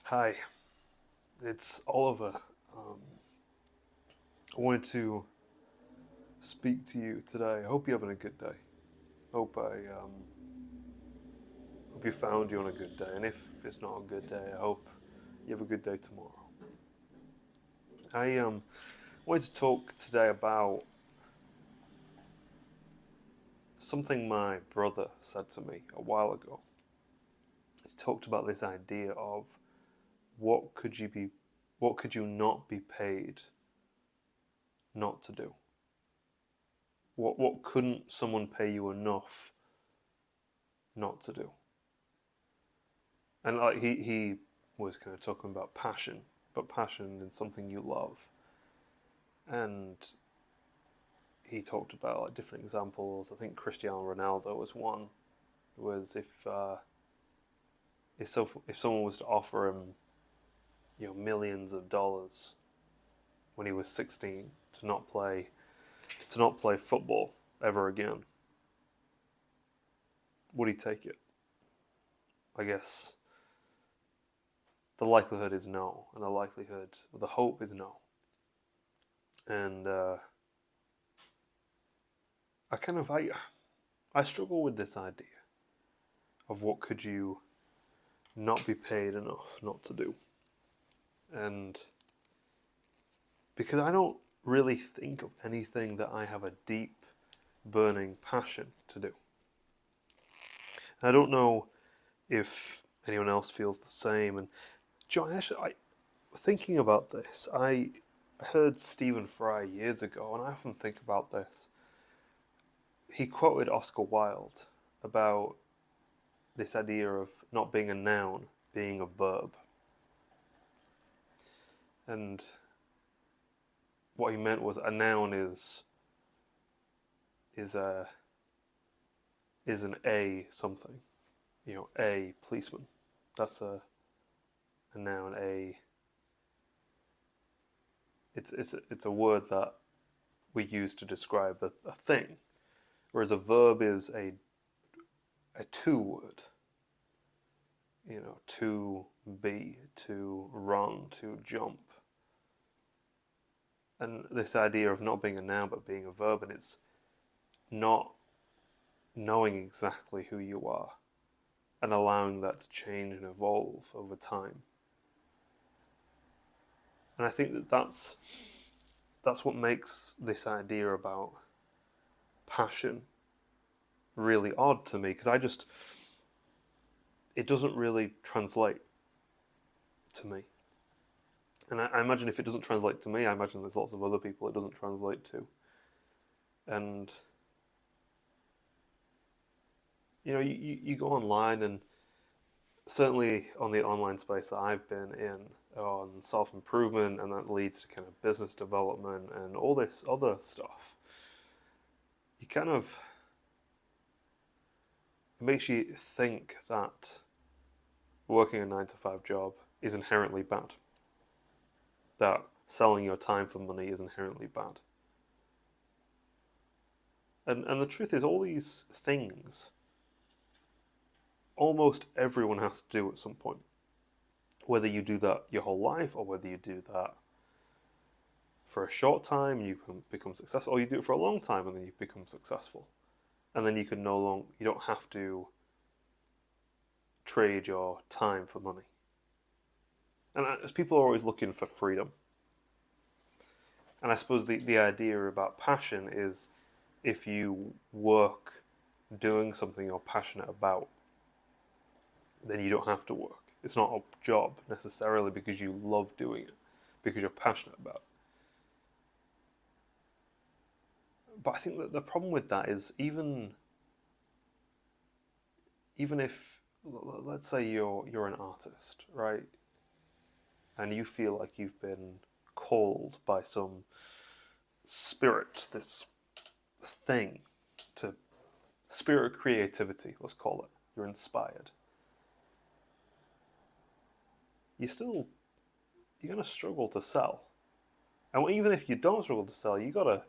Hi, it's Oliver. Um, I wanted to speak to you today. I hope you're having a good day. Hope you found you on a good day, and if it's not a good day, I hope you have a good day tomorrow. I wanted to talk today about something my brother said to me a while ago. He talked about this idea of what could you be, what could you not be paid not to do? What couldn't someone pay you enough not to do? And like he was kind of talking about passion, but passion in something you love. And he talked about like different examples. I think Cristiano Ronaldo was one. Was if someone was to offer him millions of dollars when he was 16 to not play football ever again, would he take it? I guess the likelihood is no, and the hope is no. And I kind of I struggle with this idea of what could you not be paid enough not to do. And because I don't really think of anything that I have a deep, burning passion to do. I don't know if anyone else feels the same. And John, actually, thinking about this, I heard Stephen Fry years ago, and I often think about this. He quoted Oscar Wilde about this idea of not being a noun, being a verb. And what he meant was a noun is a is an a something. A policeman. That's a noun. It's a word that we use to describe a thing, whereas a verb is a to word. To be, to run, to jump. And this idea of not being a noun but being a verb, and it's not knowing exactly who you are and allowing that to change and evolve over time. And I think that's what makes this idea about passion really odd to me, because it doesn't really translate to me. And I imagine if it doesn't translate to me, I imagine there's lots of other people it doesn't translate to. And you go online, and certainly on the online space that I've been in on self-improvement, and that leads to kind of business development and all this other stuff, you kind of, it makes you think that working a 9 to 5 job is inherently bad, that selling your time for money is inherently bad. And the truth is, all these things, almost everyone has to do at some point. Whether you do that your whole life, or whether you do that for a short time, you can become successful, or you do it for a long time and then you become successful. And then you don't have to trade your time for money. And as people are always looking for freedom. And I suppose the idea about passion is, if you work doing something you're passionate about, then you don't have to work. It's not a job necessarily because you love doing it, because you're passionate about it. But I think that the problem with that is, even if, let's say you're an artist, right? And you feel like you've been called by some spirit, this thing, to spirit of creativity, let's call it. You're inspired. You're gonna struggle to sell. And even if you don't struggle to sell, you gotta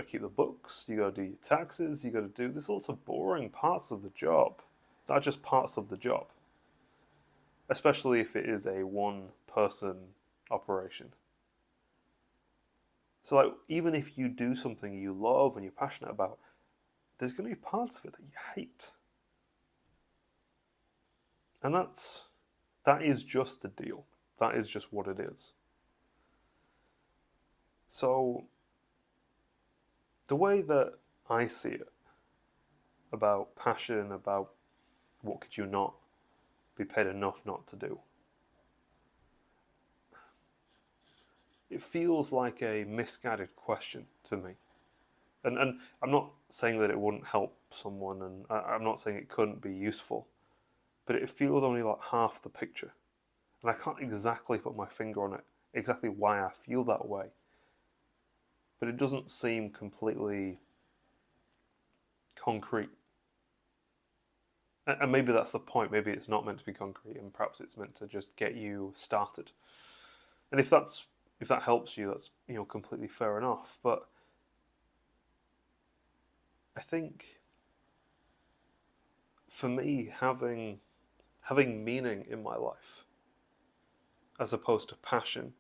keep the books, you gotta do your taxes, you gotta do, there's lots of boring parts of the job, not just parts of the job. especially if it is a one-person operation. So like, even if you do something you love and you're passionate about, there's going to be parts of it that you hate. And that is just the deal. That is just what it is. So the way that I see it about passion, about what could you not be paid enough not to do, it feels like a misguided question to me. And I'm not saying that it wouldn't help someone, and I'm not saying it couldn't be useful, but it feels only like half the picture. And I can't exactly put my finger on it, exactly why I feel that way. But it doesn't seem completely concrete. And maybe that's the point. Maybe it's not meant to be concrete, and perhaps it's meant to just get you started. And if that helps you, that's completely fair enough. But I think for me, having meaning in my life, as opposed to passion,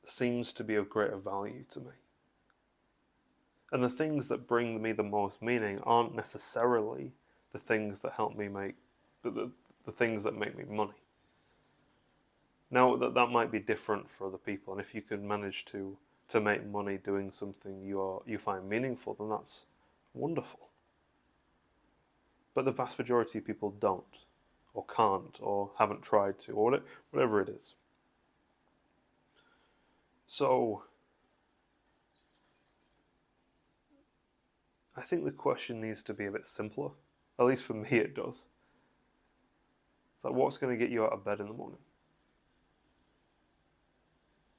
seems to be of greater value to me. And the things that bring me the most meaning aren't necessarily the things that help me make the things that make me money. Now that might be different for other people, and if you can manage to make money doing something you find meaningful, then that's wonderful. But the vast majority of people don't, or can't, or haven't tried to, or whatever it is. So I think the question needs to be a bit simpler. At least for me it does. It's like, what's going to get you out of bed in the morning?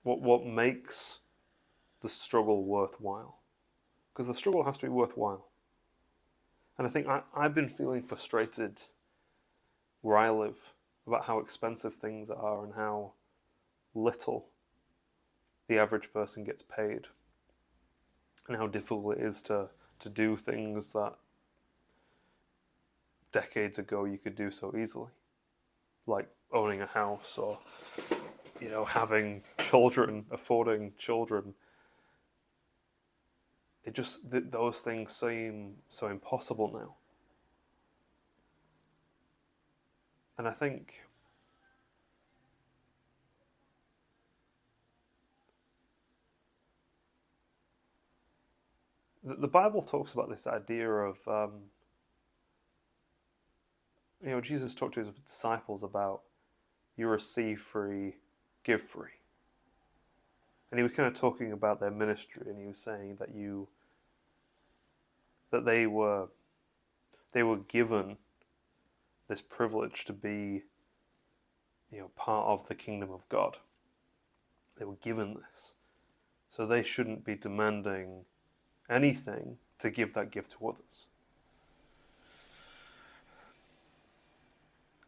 What makes the struggle worthwhile? Because the struggle has to be worthwhile. And I think I've been feeling frustrated where I live about how expensive things are and how little the average person gets paid, and how difficult it is to do things that decades ago you could do so easily, like owning a house or having children, affording children. It just those things seem so impossible now. And I think the Bible talks about this idea of Jesus talked to his disciples about you receive free, give free. And he was kind of talking about their ministry, and he was saying that they were given this privilege to be part of the kingdom of God. They were given this. So they shouldn't be demanding anything to give that gift to others.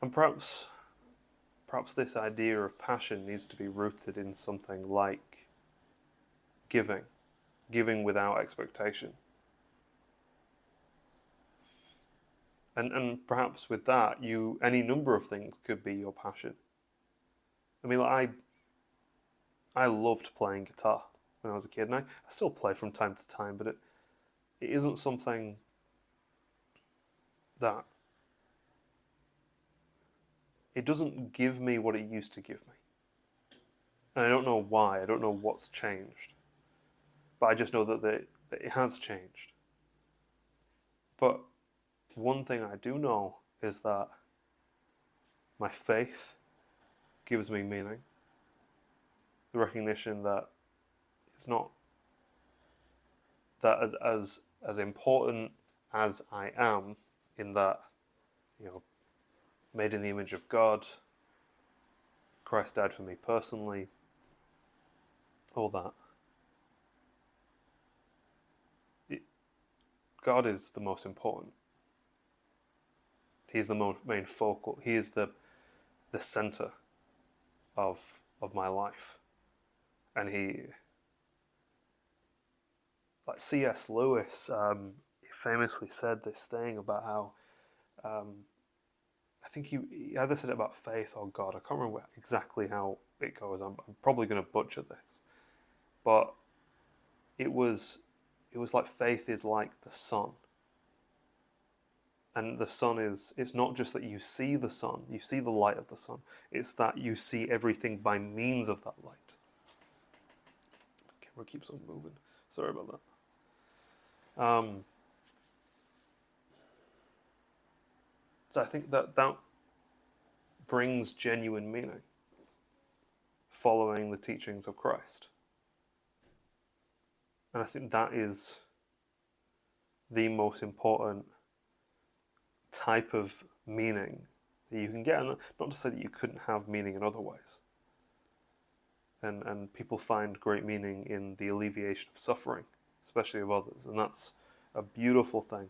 And perhaps this idea of passion needs to be rooted in something like giving without expectation. And perhaps with that, any number of things could be your passion. I mean, I loved playing guitar when I was a kid, and I still play from time to time, but it isn't something that it doesn't give me what it used to give me. And I don't know why, I don't know what's changed. But I just know that it has changed. But one thing I do know is that my faith gives me meaning. The recognition that it's not that as important as I am, in that, made in the image of God, Christ died for me personally, all that. God is the most important. He's the main focal. He is the center of my life. And like C.S. Lewis, he famously said this thing about how I think he either said it about faith or God. I can't remember exactly how it goes. I'm probably going to butcher this, but it was like faith is like the sun. And the sun it's not just that you see the sun, you see the light of the sun. It's that you see everything by means of that light. The camera keeps on moving. Sorry about that. So I think that brings genuine meaning, following the teachings of Christ. And I think that is the most important type of meaning that you can get. And not to say that you couldn't have meaning in other ways. And people find great meaning in the alleviation of suffering, especially of others. And that's a beautiful thing.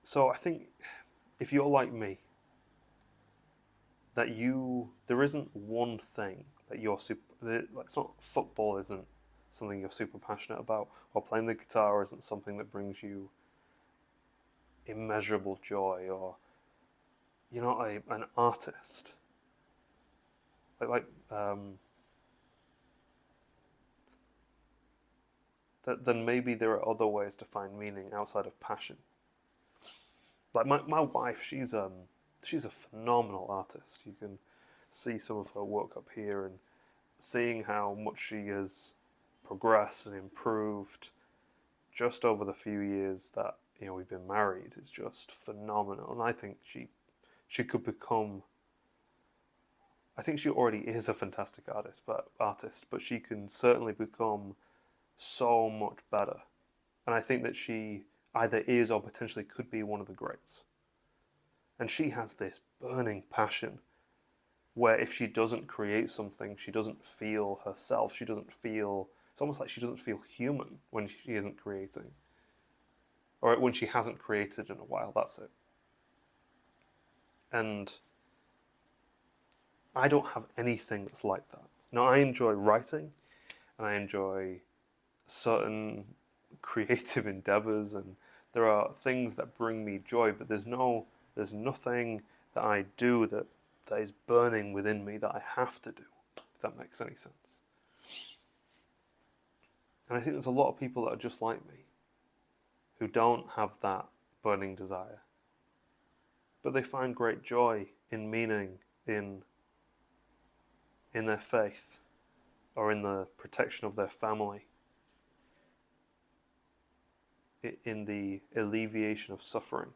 So I think if you're like me, that there isn't one thing that you're it's not football isn't something you're super passionate about, or playing the guitar isn't something that brings you immeasurable joy, or you're not an artist. Then maybe there are other ways to find meaning outside of passion. Like my wife, she's a phenomenal artist. You can see some of her work up here, and seeing how much she has progressed and improved just over the few years that we've been married is just phenomenal. And I think she could become. I think she already is a fantastic artist, but she can certainly become so much better. And I think that she either is or potentially could be one of the greats. And she has this burning passion where if she doesn't create something, she doesn't feel herself. It's almost like she doesn't feel human when she isn't creating. Or when she hasn't created in a while, that's it. And I don't have anything that's like that. Now, I enjoy writing, and I enjoy certain creative endeavors, and there are things that bring me joy, but there's nothing that I do that is burning within me that I have to do, if that makes any sense. And I think there's a lot of people that are just like me, who don't have that burning desire, but they find great joy in meaning in their faith, or in the protection of their family, in the alleviation of suffering,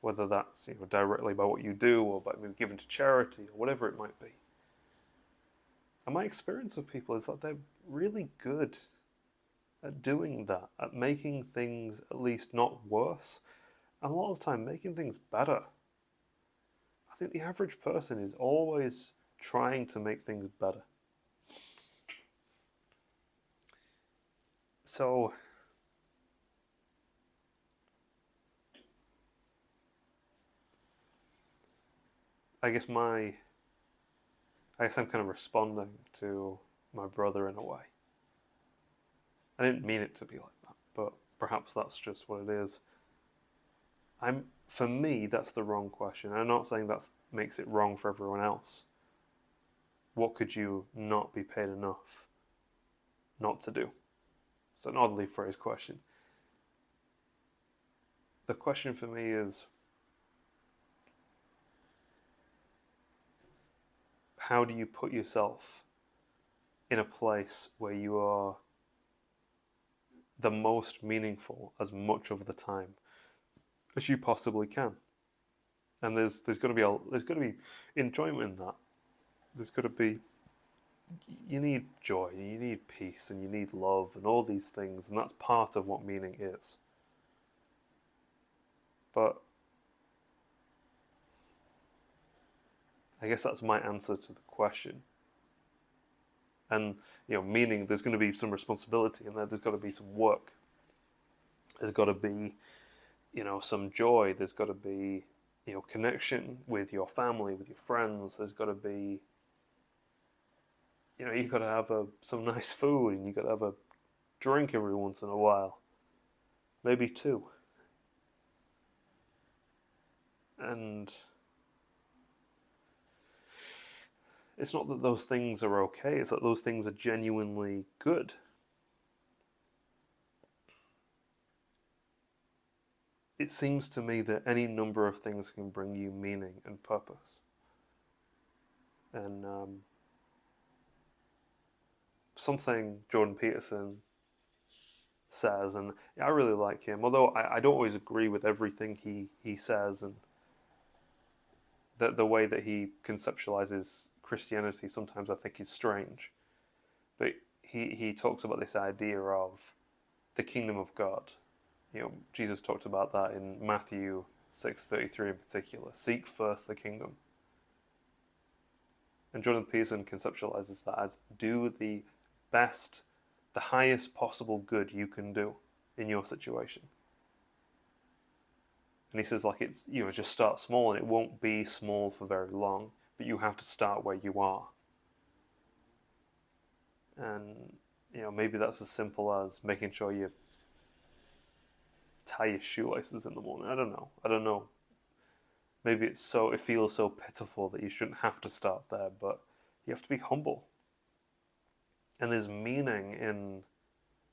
whether that's directly by what you do, or by maybe giving to charity, or whatever it might be. And my experience of people is that they're really good at doing that, at making things at least not worse, and a lot of the time making things better. I think the average person is always trying to make things better. So I guess I'm kind of responding to my brother in a way. I didn't mean it to be like that, but perhaps that's just what it is. For me, that's the wrong question. I'm not saying that makes it wrong for everyone else. What could you not be paid enough not to do? It's an oddly phrased question. The question for me is, how do you put yourself in a place where you are the most meaningful as much of the time as you possibly can? And there's got to be enjoyment in that. There's got to be, you need joy, you need peace, and you need love, and all these things, and that's part of what meaning is. But I guess that's my answer to the question. And meaning, there's going to be some responsibility in there. There's got to be some work. There's got to be, some joy. There's got to be, connection with your family, with your friends. There's got to be, you've got to have some nice food, and you've got to have a drink every once in a while. Maybe two. And it's not that those things are okay, it's that those things are genuinely good. It seems to me that any number of things can bring you meaning and purpose. And something Jordan Peterson says, and I really like him, although I don't always agree with everything he says, and the way that he conceptualizes Christianity sometimes I think is strange. But he talks about this idea of the kingdom of God. Jesus talked about that in Matthew 6:33 in particular. Seek first the kingdom. And Jordan Peterson conceptualizes that as do the best, the highest possible good you can do in your situation. And he says, it's, just start small, and it won't be small for very long, but you have to start where you are. And, maybe that's as simple as making sure you tie your shoelaces in the morning. I don't know. Maybe it feels so pitiful that you shouldn't have to start there, but you have to be humble. And there's meaning in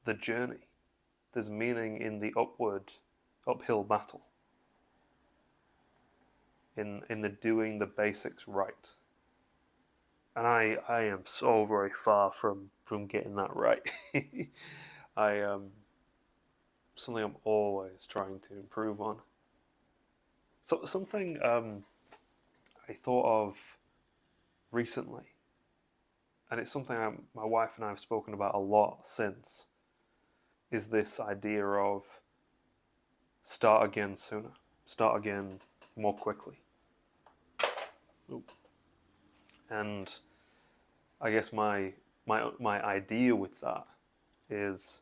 the journey. There's meaning in the uphill battle. In the doing the basics right. And I am so very far from getting that right. Something I'm always trying to improve on. So something I thought of recently, and it's something my wife and I have spoken about a lot since, is this idea of start again sooner, start again more quickly. Ooh. And I guess my idea with that is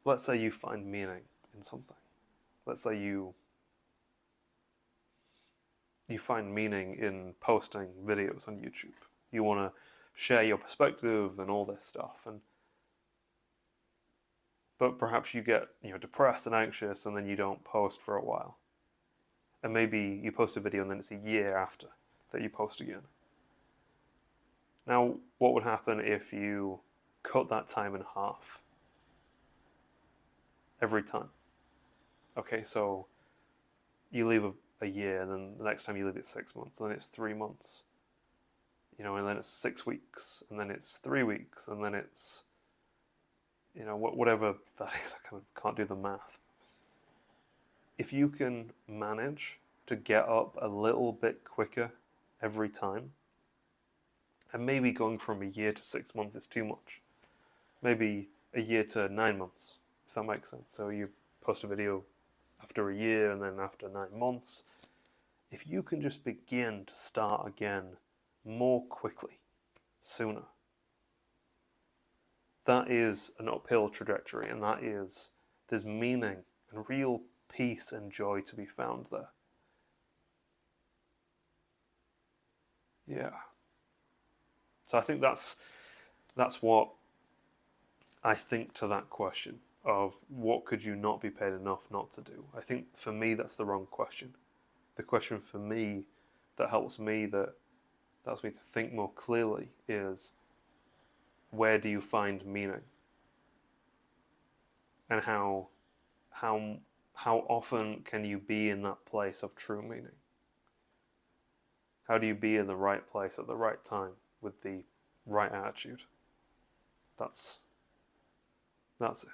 let's say you find meaning in something. Let's say you find meaning in posting videos on YouTube. You want to share your perspective and all this stuff, but perhaps you get depressed and anxious, and then you don't post for a while. And maybe you post a video and then it's a year after that you post again. Now, what would happen if you cut that time in half every time? Okay, so you leave a year, and then the next time you leave it 6 months, and then it's 3 months. And then it's 6 weeks, and then it's 3 weeks, and then it's, whatever that is. I kind of can't do the math. If you can manage to get up a little bit quicker every time, and maybe going from a year to 6 months is too much. Maybe a year to 9 months, if that makes sense. So you post a video after a year and then after 9 months. If you can just begin to start again more quickly, sooner, that is an uphill trajectory, and there's meaning and real peace and joy to be found there. Yeah. So I think that's what I think to that question of what could you not be paid enough not to do. I think for me that's the wrong question. The question for me that helps me to think more clearly is, where do you find meaning? And how often can you be in that place of true meaning? How do you be in the right place at the right time with the right attitude? That's it.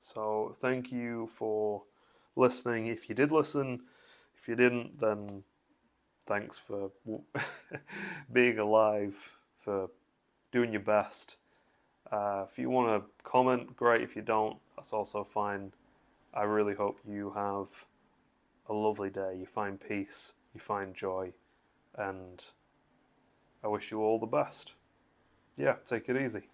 So thank you for listening. If you did listen, if you didn't, then thanks for being alive, for doing your best. If you want to comment, great. If you don't, that's also fine. I really hope you have a lovely day. You find peace, you find joy, and I wish you all the best. Yeah, take it easy.